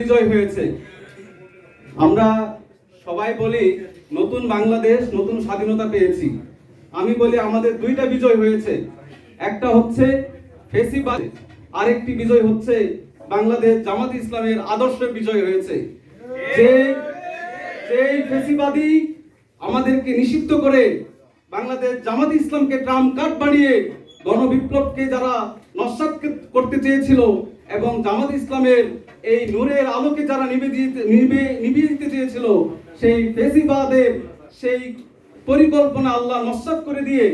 বিজয় হয়েছে। আমরা সবাই বলি নতুন বাংলাদেশ, নতুন স্বাধীনতা পেয়েছি। আমি বলি আমাদের দুইটা বিজয় হয়েছে, একটা হচ্ছে ফেসিবাদ, আরেকটি বিজয় হচ্ছে বাংলাদেশ জামাত ইসলামের আদর্শের বিজয় হয়েছে। যে ফেসিবাদী আমাদেরকে নিষিদ্ধ করে বাংলাদেশ জামাত ইসলামকে ট্রাম্প কার্ড বানিয়ে গণবিপ্লবকে যারা নস্যাৎ করতে চেয়েছিল এবং জামাত ইসলামের এই নূরের আলোকে যারা নিভিয়ে দিতে চেয়েছিল, সেই ফেসিবাদের সেই পরিকল্পনা আল্লাহ নস্যাৎ করে দিয়ে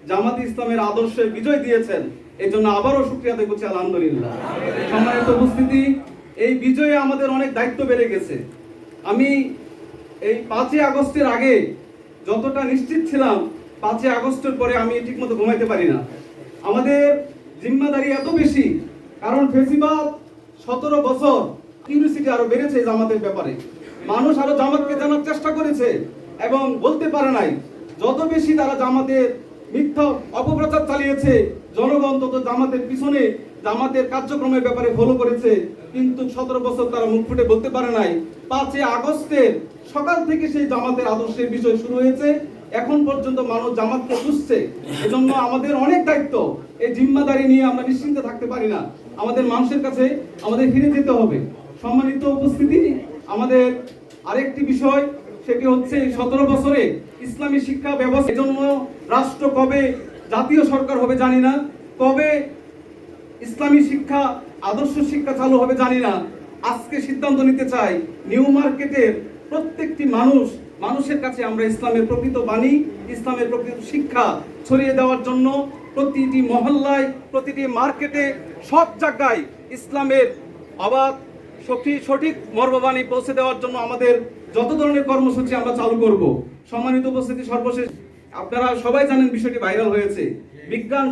জামাত ইসলামের আদর্শে বিজয় দিয়েছেন। এই জন্য আবারও শুকরিয়া আদায় করছি, আলহামদুলিল্লাহ। সম্মানিত উপস্থিতি, এই বিজয়ে আমাদের অনেক দায়িত্ব বেড়ে গেছে। আমি এই 5ই আগস্টের আগে যতটা নিশ্চিত ছিলাম, 5ই আগস্টের পরে আমি ঠিকমতো ঘুমাইতে পারি না। আমাদের জিম্মাদারি এত বেশি, কারণ ফেসিবাদ 17 বছর কিউরিসিটি আরো বেড়েছে জামাতের ব্যাপারে। মানুষ আরো জামাতকে জানার চেষ্টা করেছে এবং বলতে পারে নাই। যত বেশি তারা জামাতের মিথ্যা অপপ্রচার চালিয়েছে, জনগণ তত জামাতের পিছনে জামাতের কার্যক্রমের ব্যাপারে ফলো করেছে, কিন্তু 17 বছর তারা মুখ ফুটে বলতে পারে নাই। 5ই আগস্টের সকাল থেকে সেই জামাতের আদর্শের বিষয় শুরু হয়েছে, এখন পর্যন্ত মানুষ জামাতকে খুঁজছে। এজন্য আমাদের অনেক দায়িত্ব। এই জিম্মাদারি নিয়ে আমরা নিশ্চিন্তে থাকতে পারি না। আমাদের মানুষের কাছে আমাদের ফিরে যেতে হবে। সম্মানিত উপস্থিতি, আমাদের আরেকটি বিষয়, সেটি হচ্ছে 17 বছরে ইসলামী শিক্ষা ব্যবস্থা। এজন্য রাষ্ট্র কবে জাতীয় সরকার হবে জানি না, কবে ইসলামী শিক্ষা আদর্শ শিক্ষা চালু হবে জানি না। আজকে সিদ্ধান্ত নিতে চাই, নিউ মার্কেটের প্রত্যেকটি মানুষের কাছে আমরা ইসলামের প্রকৃত বাণী, ইসলামের প্রকৃত শিক্ষা ছড়িয়ে দেওয়ার জন্য প্রতিটি মহল্লায়, প্রতিটি মার্কেটে, সব জায়গায় ইসলামের অবাধ সঠিক মর্মবাণী পৌঁছে দেওয়ার জন্য আমাদের যত ধরনের কর্মসূচি আমরা চালু করব। সম্মানিত উপস্থিতি, সর্বশেষ আপনারা সবাই জানেন বিষয়টি ভাইরাল হয়েছে। বিজ্ঞান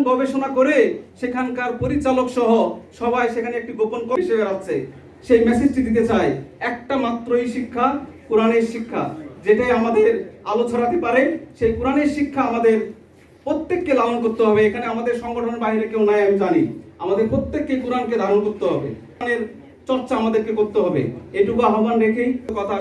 গবেষণা করে সেখানকার পরিচালক সহ সবাই সেখানে একটি গোপন হিসেবে রাখছে। সেই মেসেজটি দিতে চাই, একটা মাত্রই শিক্ষা, কোরআনের শিক্ষা, যেটাই আমাদের আলো ছড়াতে পারে। সেই কোরআনের শিক্ষা আমাদের প্রত্যেককে লালন করতে হবে। এখানে আমাদের সংগঠনের বাইরে কেউ নাই, আমি জানি। আমাদের প্রত্যেককে কোরআনকে ধারণ করতে হবে, কোরআনের চর্চা আমাদেরকে করতে হবে। এটুকু আহ্বান রেখেই কথা